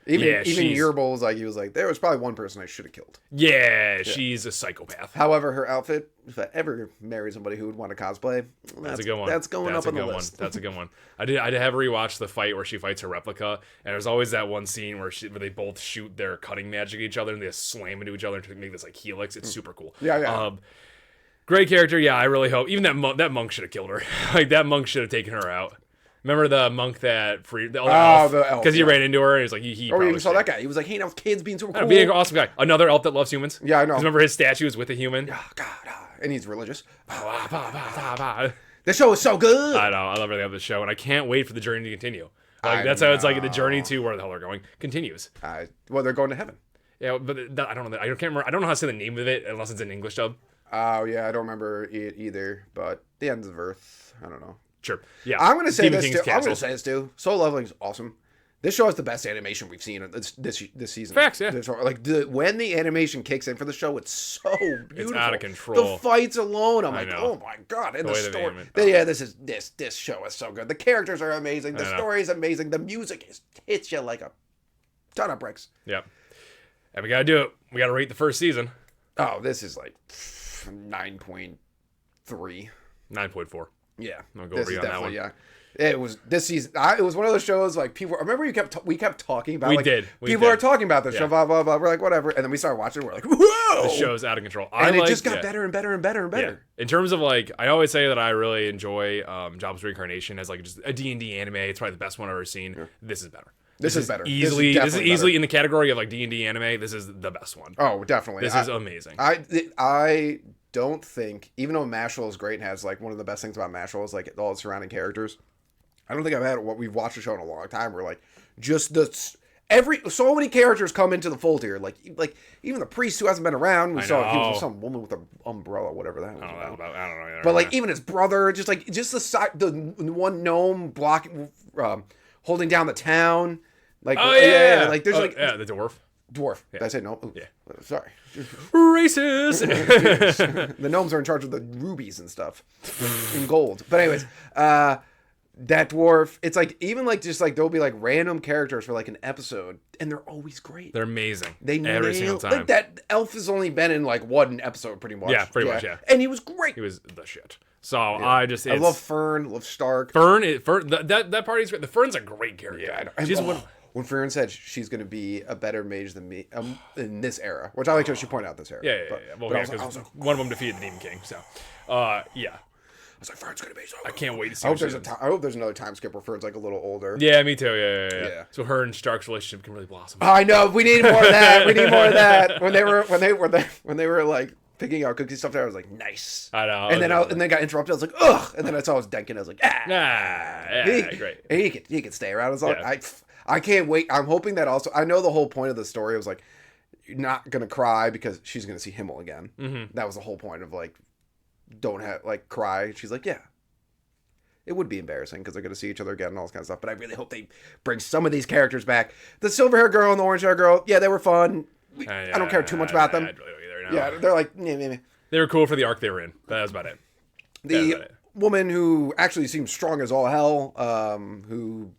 Even Yerbal was like, he was like, there was probably one person I should have killed. Yeah, she's a psychopath. However, her outfit, if I ever married somebody who would want to cosplay, that's a good one. That's going up on the list. That's a good one. I did have rewatch the fight where she fights her replica, and there's always that one scene where they both shoot their cutting magic at each other and they slam into each other to make this like helix. It's super cool. Yeah. Great character. Yeah, I really hope. Even that monk should have killed her. Like that monk should have taken her out. Remember the monk that freed the elf? Because he ran into her and he was like, he you saw that guy. He was like, hey, now kids being super cool. Being an awesome guy. Another elf that loves humans. Yeah, I know. Remember his statue is with a human? Oh, God. And he's religious. The show is so good. I know. I love everything about the show, and I can't wait for the journey to continue. Like that's how it's like the journey to where the hell they're going continues. Well, they're going to heaven. Yeah, but I don't know. I can't remember. I don't know how to say the name of it unless it's in English dub. Oh yeah, I don't remember it either. But the ends of Earth. I don't know. Sure. Yeah. I'm gonna say this too. Solo Leveling is awesome. This show has the best animation we've seen this season. Facts, yeah. When the animation kicks in for the show, it's so beautiful. It's out of control. The fights alone, I'm like, oh my God! And the story. This show is so good. The characters are amazing. The story is amazing. The music hits you like a ton of bricks. Yep. And we gotta do it. We gotta rate the first season. Oh, this is like 9.3. 9.4. Yeah, I'll go over you on that one. Yeah, it was this season. It was one of those shows like people. Remember, we kept talking about. People are talking about this show. Blah blah blah. We're like whatever, and then we started watching. We're like, whoa! The show's out of control. And it just got better and better and better and better. Yeah. In terms of like, I always say that I really enjoy Jobless Reincarnation as like just a D&D anime. It's probably the best one I've ever seen. Yeah. This is better. This is better. This is easily in the category of like D&D anime. This is the best one. Oh, definitely. This is amazing. I don't think, even though Mashle is great and has like one of the best things about Mashle is like all the surrounding characters, I don't think I've had what we've watched a show in a long time where like just so many characters come into the fold here. Like even the priest who hasn't been around. We saw he was some woman with an umbrella, whatever that was. I don't know. But like even his brother, just the one gnome blocking, holding down the town. Like like there's the dwarf. Did I say no? Ooh, yeah. Sorry. Racist. The gnomes are in charge of the rubies and stuff, and gold. But anyways, that dwarf, it's like even like just like there'll be like random characters for like an episode, and they're always great. They're amazing. They every single time. Like that elf has only been in like one episode, pretty much. Yeah, pretty much. Yeah, and he was great. He was the shit. So I love Fern, love Stark. Fern, that party's great. The Fern's a great character. Yeah, I know. She's when Frieren said she's going to be a better mage than me in this era, which I like how she pointed out this era. Yeah. Well, yeah, because one of them defeated the Demon King. So, yeah. I was like, Fern's gonna be so I can't wait to see. I hope there's another time skip where Fern's like a little older. Yeah, me too. Yeah. So her and Stark's relationship can really blossom. I know. We need more of that. We need more of that. When they were like picking out cookie stuff there, I was like, nice. I know. And then got interrupted. I was like, ugh. And then I saw it was Denkin. I was like, great. He could stay around. I can't wait. I'm hoping that also. I know the whole point of the story was like, you're not gonna cry because she's gonna see Himmel again. Mm-hmm. That was the whole point of like. Don't have like cry. She's like, yeah, it would be embarrassing because they're gonna see each other again and all this kind of stuff. But I really hope they bring some of these characters back. The silver hair girl and the orange hair girl, yeah, they were fun. I don't care too much about them. I don't really either, no. Yeah, they're like, meh. They were cool for the arc they were in. That was about it. The woman who actually seems strong as all hell, who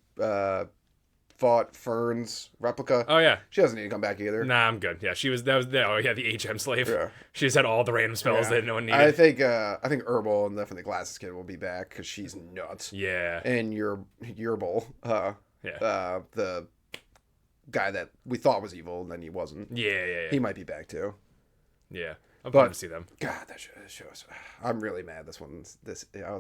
fought Fern's replica. Oh yeah, she doesn't need to come back either. Nah, I'm good. Yeah, the HM slave. Yeah. She just had all the random spells that no one needed. I think Herbal and definitely the Glasses Kid will be back because she's nuts. Yeah. And Yerbal, the guy that we thought was evil and then he wasn't. Yeah. He might be back too. Yeah. I'm glad to see them. God, that shows. I'm really mad. I was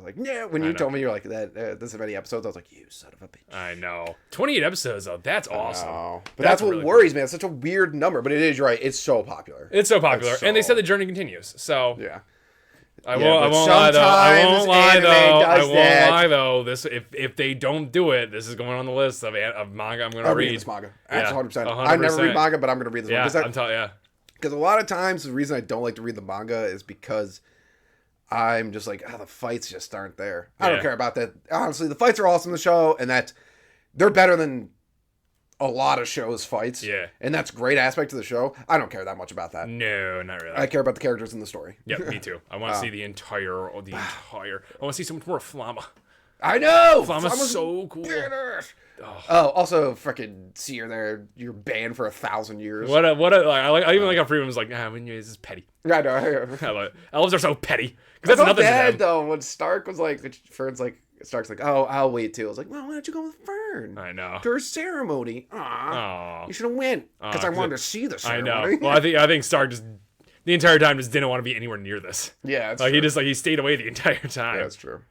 like, yeah. When you told me you're like that, this is many episodes, I was like, you son of a bitch. I know. 28 episodes though. That's awesome. But that's what really worries me. It's such a weird number, but it is right. It's so popular. And they said the journey continues. So yeah. I won't lie though. This if they don't do it, this is going on the list of manga I'm going to read. This manga. That's 100%. I never read manga, but I'm going to read this one. Because a lot of times the reason I don't like to read the manga is because I'm just like, the fights just aren't there. I don't care about that. Honestly, the fights are awesome in the show, and they're better than a lot of shows' fights. Yeah. And that's a great aspect of the show. I don't care that much about that. No, not really. I care about the characters in the story. Yeah, me too. I want to see the entire. I want to see so much more of Flamma. I know! Flamma's so cool. Also, freaking see her there. You're banned for 1,000 years. I even like how Frieren was like, this is petty. I know. Elves are so petty. Because that's nothing bad, to them. Though, when Stark was like, Stark's like, oh, I'll wait too. I was like, well, why don't you go with Fern? I know. To her ceremony. Aww. You should have went. Because I wanted to see the ceremony. I know. Well, I think Stark just, the entire time, just didn't want to be anywhere near this. Yeah, it's true. He stayed away the entire time. Yeah, that's true.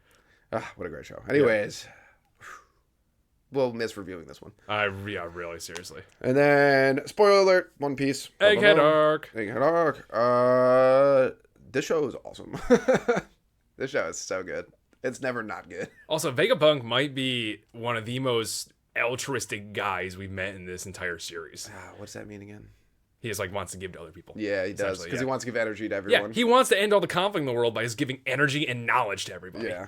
What a great show. Anyways. Yeah. We'll miss reviewing this one. Really, seriously. And then, spoiler alert, One Piece. Egghead arc. This show is awesome. This show is so good. It's never not good. Also, Vegapunk might be one of the most altruistic guys we've met in this entire series. What's that mean again? He just wants to give to other people. Yeah, he does. Because he wants to give energy to everyone. Yeah, he wants to end all the conflict in the world by just giving energy and knowledge to everybody. Yeah.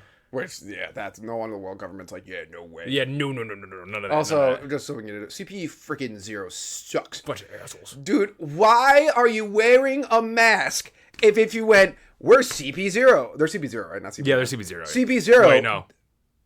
That's no one in the world government's like, no way. Yeah, no, none of that. Also, just so we can get it, CP freaking 0 sucks. Bunch of assholes. Dude, why are you wearing a mask if you went, we're CP0? They're CP0, right? Not CP0. Yeah, they're CP0. Right? CP0. Wait, no.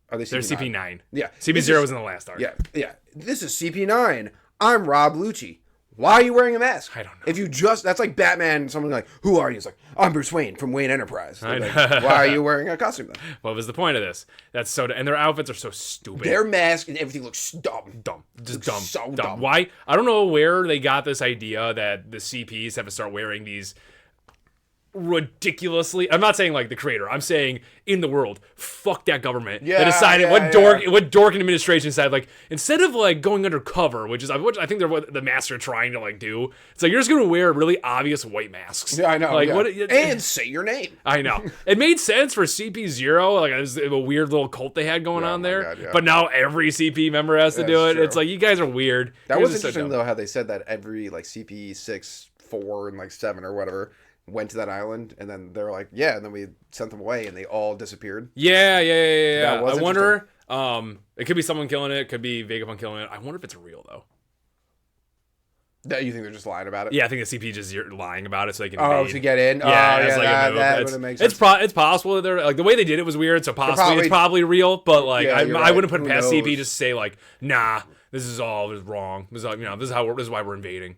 Are they CP9? They're CP9. Yeah. CP0 was in the last arc. Yeah. This is CP9. I'm Rob Lucci. Why are you wearing a mask? I don't know. If you that's like Batman, someone like, who are you? It's like, I'm Bruce Wayne from Wayne Enterprise. Like, why are you wearing a costume then? What was the point of this? That's so, and their outfits are so stupid. Their mask and everything looks dumb. Just dumb. So dumb. Why? I don't know where they got this idea that the CPs have to start wearing these ridiculously. I'm not saying like the creator. I'm saying in the world. Fuck that government. Yeah, They decided yeah, what dork and administration said. Like instead of like going undercover, which I think they're what the masks are trying to like do. It's like you're just gonna wear really obvious white masks. Yeah, I know. Like yeah. what? And say your name. I know. It made sense for CP0. Like it was a weird little cult they had going on my there. God, yeah. But now every CP member has to do That's it. true. It's like you guys are weird. That You was guys are so interesting dumb. though, how they said that every like CP6, 4, and like 7 or whatever went to that island, and then they're like, yeah, and then we sent them away, and they all disappeared. Yeah. That was I wonder. It could be someone killing it. It could be Vegapunk killing it. I wonder if it's real though. That you think they're just lying about it? Yeah, I think the CP just lying about it so they can. Oh, invade. to get in. Yeah, oh, it's yeah, like a move. that It's- would make it's sense. it's possible that they're like the way they did it was weird. So possibly it's probably real, but like Yeah, you're I right. wouldn't put Who past CP knows? just to say like, nah, this is all wrong. This is this is why we're invading.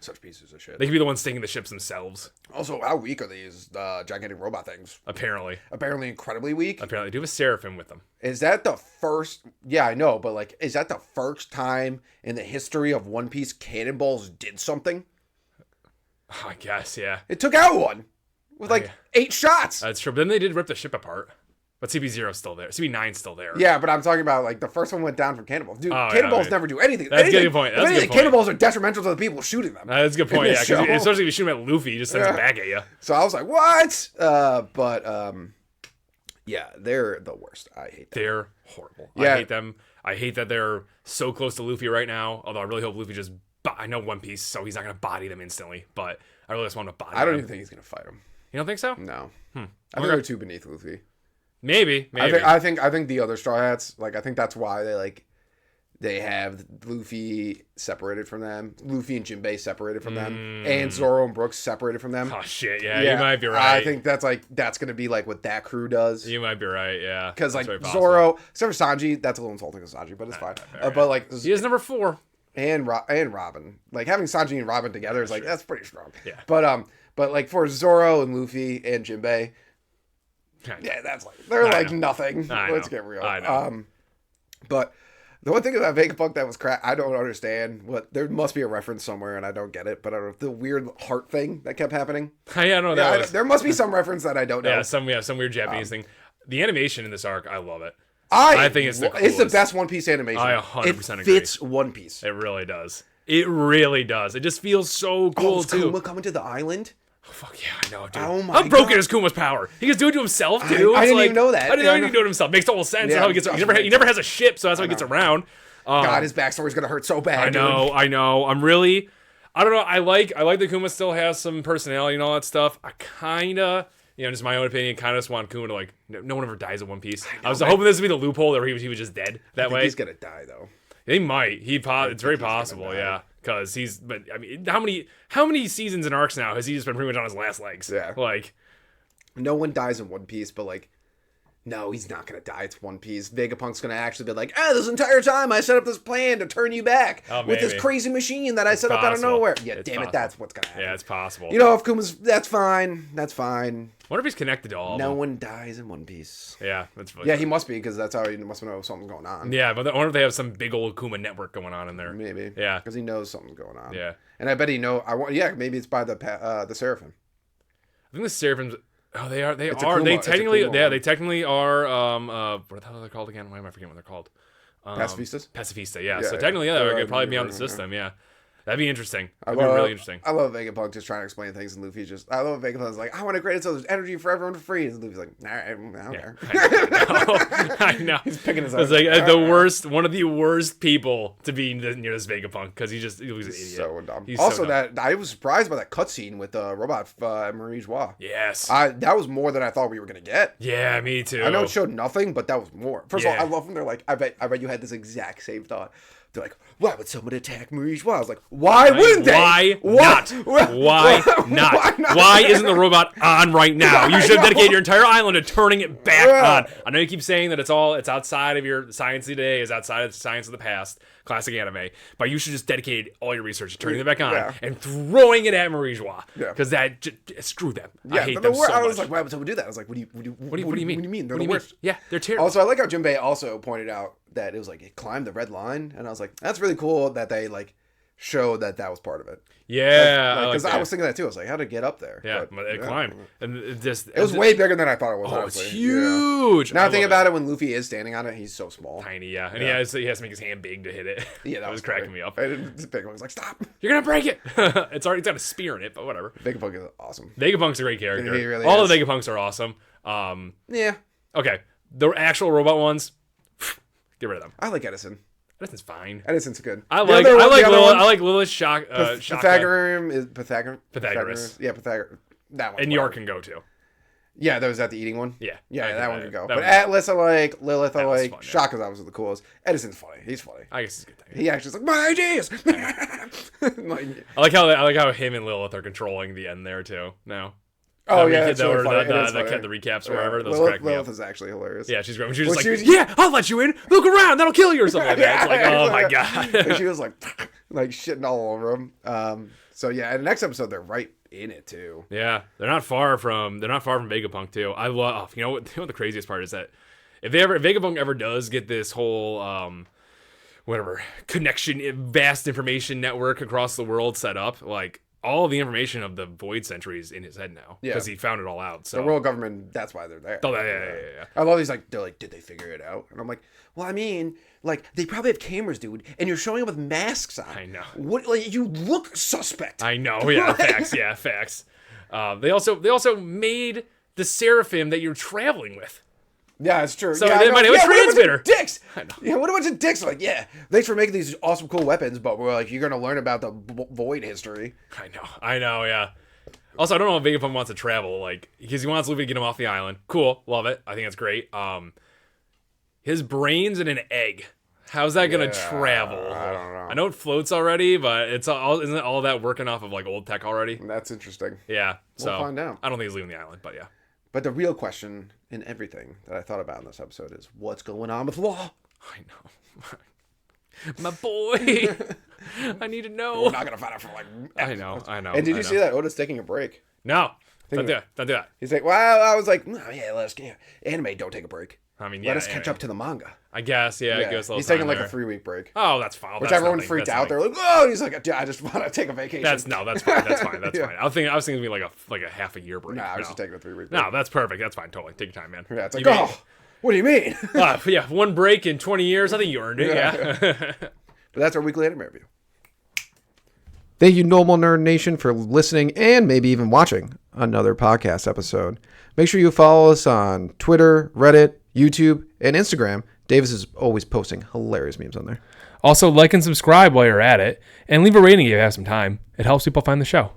Such pieces of shit. They could be the ones sinking the ships themselves. Also, how weak are these gigantic robot things? Apparently Apparently incredibly weak. they do have a Seraphim with them. Is that the first? Yeah, I know, but like, is that the first time in the history of One Piece cannonballs did something? I guess, yeah, It took out one with like 8 shots. that's true. But then they did rip the ship apart. But CP0 is still there. CP9 is still there. Yeah, but I'm talking about like the first one went down from cannonballs. Dude, Oh, cannonballs yeah. never do anything. That's a good point. That's a good point. Cannonballs are detrimental to the people shooting them. That's a good point. In Yeah, this because show. especially if you shoot him at Luffy, he just sends it back at you. So I was like, what? Yeah, they're the worst. I hate them. They're horrible. Yeah. I hate them. I hate that they're so close to Luffy right now. Although I really hope Luffy just. I know One Piece, so he's not gonna body them instantly. But I really just want to body. I don't them. even think he's gonna fight them. You don't think so? No. I think Okay. they're too beneath Luffy. Maybe. I think the other Straw Hats, like, I think that's why they have Luffy separated from them, Luffy and Jinbei separated from them, and Zoro and Brooks separated from them. Oh shit! Yeah, you might be right. I think that's gonna be like what that crew does. you might be right. Yeah, Because That's like very possible. Zoro, except for Sanji, that's a little insulting to Sanji, but it's fine. But like, he is number 4. and Robin, like having Sanji and Robin together is like that's pretty strong. Yeah. But like for Zoro and Luffy and Jinbei, yeah, that's like they're like nothing. I Let's know. get real. I know. But the one thing about Vegapunk that was crap, I don't understand what there must be a reference somewhere and I don't get it. But I don't know the weird heart thing that kept happening. Yeah, no, that was. There must be some reference that I don't know. Yeah, some weird Japanese thing. The animation in this arc, I love it. I think it's the it's the coolest. best One Piece animation. I 100% agree. It fits One Piece. It really does. It really does. It just feels so cool is too. Kuma coming to the island? Oh, fuck yeah, I know, dude. Oh my How broken God. is Kuma's power? He can do it to himself too. I It's didn't even know that. I didn't know he could do it himself. Makes total sense. Yeah, That's how he gets. He never has a ship, so that's how he gets around. God, his backstory's gonna hurt so bad. I know. I don't know. I like that Kuma still has some personality and all that stuff. I kinda, just my own opinion, kind of just want Kuma to like. No one ever dies in One Piece. I was hoping this would be the loophole that he was just dead that way. He's gonna die though. He might. It's very possible. Yeah. Because but I mean, how many seasons and arcs now has he just been pretty much on his last legs? Yeah. Like, No one dies in One Piece, but like, no, he's not gonna die. It's One Piece. Vegapunk's gonna actually be like, this entire time I set up this plan to turn you back with this maybe. crazy machine that I set up out of possible. nowhere. Yeah, It's damn it, possible. that's what's gonna happen. yeah, it's possible. If Kuma's, that's fine. That's fine. Wonder if he's connected to all of No them. one dies in One Piece. Yeah, that's really Yeah, he must be because that's how he must know something's going on. Yeah, but I wonder if they have some big old Kuma network going on in there. Maybe. Yeah. Because he knows something's going on. Yeah. And I bet he know. Maybe it's by the Seraphim. I think the Seraphims. Oh, they are. They It's a are. Kuma- They it's a technically. Kuma Yeah, one. they technically are. What the hell are they called again? Why am I forgetting what they're called? Pacifistas? Pacifista. Yeah. Yeah, So technically, yeah, they're they could probably be new on the version, yeah. system. Yeah. That'd be interesting. I That'd be really interesting. I love Vegapunk just trying to explain things, and Luffy just. I love Vegapunk's like, I want to create it so there's energy for everyone for free. And Luffy's like, all right, I don't care. I know. He's picking his It's own. like the worst, one of the worst people to be near this Vegapunk because he was an idiot. So dumb. He's Also, so dumb. that I was surprised by that cutscene with robot Marie Joie. Yes. That was more than I thought we were gonna get. Yeah, me too. I know it showed nothing, but that was more. First of Yeah. all, I love when they're like, I bet you had this exact same thought. They're like, why would someone attack Marie Joie? I was like, why wouldn't they? Why not? Why not? Why isn't the robot on right now? You should have dedicated your entire island to turning it back on. I know you keep saying that it's outside of your science of today, is outside of the science of the past, classic anime, but you should just dedicate all your research to turning it back on and throwing it at Marie Joie. Yeah. Because screw them. Yeah, I hate but them so I was much. like, why would someone do that? I was like, what do you mean? What do you mean? They're What do the you mean? worst. Yeah, they're terrible. Also, I like how Jinbei also pointed out that it was like it climbed the red line, and I was like, that's really cool that they like showed that was part of it. Yeah, because I was thinking that too. I was like, how did it get up there? Yeah, but it climbed, and it was way bigger than I thought it was. Oh, honestly. it's huge. Now I think about it, when Luffy is standing on it, he's so small, tiny. Yeah, and he has to make his hand big to hit it. Yeah, that was cracking me up. The big one was like, stop! You're gonna break it. It's got a spear in it, but whatever. Vegapunk is awesome. Vegapunk's a great character. He really All is. the Vegapunks are awesome. Yeah. Okay, the actual robot ones, get rid of them. I like Edison. Edison's fine. Edison's good. I like Lilith. Pythagoras. Yeah, Pythagoras. That one. And York can go too. Yeah, that was that the eating one. Yeah, that one can go. But Atlas, I like. Lilith, I like. Fun, yeah. Shaka's obviously the coolest. Edison's funny. He's funny. I guess he's a good thing. He actually's like, my ideas. I like how him and Lilith are controlling the end there too. Now. Oh yeah, that's really funny. The recaps or whatever. Those crack me up. Lilith is actually hilarious. Yeah, she's great. She was just like, yeah, I'll let you in. Look around, that'll kill you or something like that. It's like, oh my god. And she was like shitting all over him. So yeah, in the next episode they're right in it too. Yeah, they're not far from Vegapunk too. I love. You know what the craziest part is that if Vegapunk ever does get this whole vast information network across the world set up, like. All of the information of the Void Sentries in his head now because he found it all out. So the world government, that's why they're there. Oh, yeah. I love these they're like, did they figure it out? And I'm like, well, I mean, like they probably have cameras, dude, and you're showing up with masks on. I know. What? Like you look suspect. I know. Yeah, facts. Yeah, facts. They also made the Seraphim that you're traveling with. Yeah, it's true. So yeah, they might have a transmitter. Dicks. I know. Yeah, what a bunch of dicks. Like, yeah, thanks for making these awesome, cool weapons, but we're like, you're gonna learn about the Void history. I know. Yeah. Also, I don't know if Vegapunk wants to travel, like, because he wants Luffy to get him off the island. Cool, love it. I think that's great. His brain's in an egg. How's that gonna travel? I don't know. I know it floats already, but isn't all that working off of like old tech already? That's interesting. Yeah. So We'll find out. I don't think he's leaving the island, but yeah. But the real question in everything that I thought about in this episode is what's going on with Law? I know. My boy. I need to know. We're not going to find out for like episodes. I know. And did you see that Oda's taking a break? No. Don't do that. He's like, well, I was like, oh, yeah, anime don't take a break. I mean, let us catch up to the manga. I guess, yeah. It goes a little he's taking like there. a 3-week break. Oh, that's fine. Which everyone freaked out. They're like, oh, and he's like, I just want to take a vacation. That's fine. That's fine. I was thinking it'd be like a half a year break. Nah, I was just taking a 3-week break. No, that's perfect. That's fine. Totally. Take your time, man. Yeah, it's like, what do you mean? Yeah, one break in 20 years. I think you earned it. Yeah. But that's our weekly anime review. Thank you, Normal Nerd Nation, for listening and maybe even watching another podcast episode. Make sure you follow us on Twitter, Reddit, YouTube, and Instagram. Davis is always posting hilarious memes on there. Also, like and subscribe while you're at it, and leave a rating if you have some time. It helps people find the show.